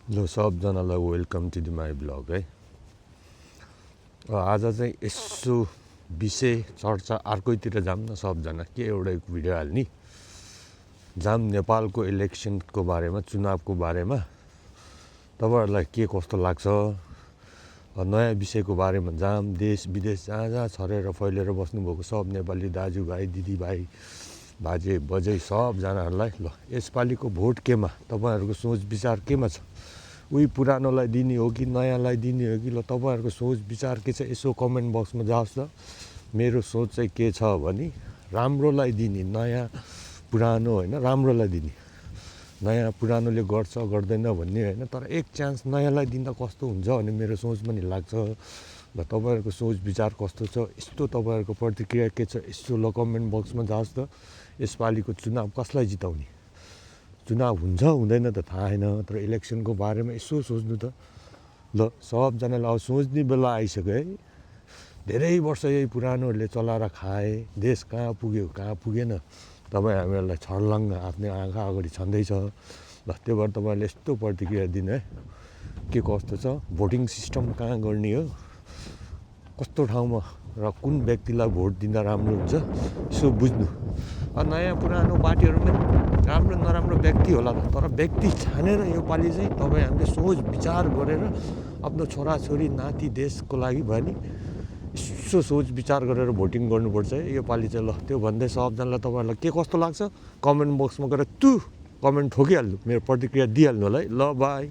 ल सबजनालाई welcome to my blog है। आज चाहिँ यसो विषय चर्चा अर्कैतिर जाऊँ न सबजना, के एउटा भिडियो हाल्ने जाऊँ नेपालको इलेक्सनको बारेमा, चुनावको बारेमा तपाईहरुलाई के कस्तो लाग्छ, नयाँ विषयको बारेमा जाऊँ। देश विदेश जहाँ जहाँ छरेर फैलेर बस्नुभएको सब नेपाली दाजुभाइ दिदीभाइ बाजे बजै सबजनाहरूलाई ल यसपालिको भोट केमा, तपाईहरुको सोच विचार केमा छ? उही पुरानोलाई दिने हो कि नयाँलाई दिने हो कि? ल तपाईहरुको सोच विचार के छ यसो कमेन्ट बक्समा जाओस् त। मेरो सोच चाहिँ के छ भने राम्रोलाई दिने, नयाँ पुरानो होइन, राम्रोलाई दिने। नयाँ पुरानोले गर्छ गर्दैन भन्ने होइन, तर एक चान्स नयाँलाई दिँदा कस्तो हुन्छ भन्ने मेरो सोच पनि लाग्छ। ल तपाईहरुको सोच विचार कस्तो छ, यस्तो तपाईहरुको प्रतिक्रिया के छ यसो ल कमेन्ट बक्समा जाओस् त। यसपालिको चुनाव कसलाई जिताउने? चुनाव हुन्छ हुँदैन त थाहा छैन, तर इलेक्सनको बारेमा यसो सोच्नु त। ल सबजनाले अब सोच्ने बेला आइसक्यो है। धेरै वर्ष यही पुरानोहरूले चलाएर खाए, देश कहाँ पुग्यो कहाँ पुगेन तपाईँ हामीहरूलाई छर्लङ्ग आफ्नै आँखा अगाडि छँदैछ। ल त्यो भएर तपाईँहरूले यस्तो प्रतिक्रिया दिनु है, के कस्तो छ, भोटिङ सिस्टम कहाँ गर्ने हो, कस्तो ठाउँमा र कुन व्यक्तिलाई भोट दिँदा राम्रो हुन्छ यसो बुझ्नु। नयाँ पुरानो पार्टीहरू पनि राम्रो नराम्रो व्यक्ति होला त, तर व्यक्ति छानेर योपालि चाहिँ तपाईँ हामीले सोच विचार गरेर आफ्नो छोराछोरी नाति देशको लागि भयो नि यसो सोच विचार गरेर भोटिङ गर्नुपर्छ है योपालि चाहिँ। ल त्यो भन्दै सबजनालाई तपाईँहरूलाई के कस्तो लाग्छ कमेन्ट बक्समा गएर कमेन्ट ठोकिहाल्नु, मेरो प्रतिक्रिया दिइहाल्नु होला है। ल बाई।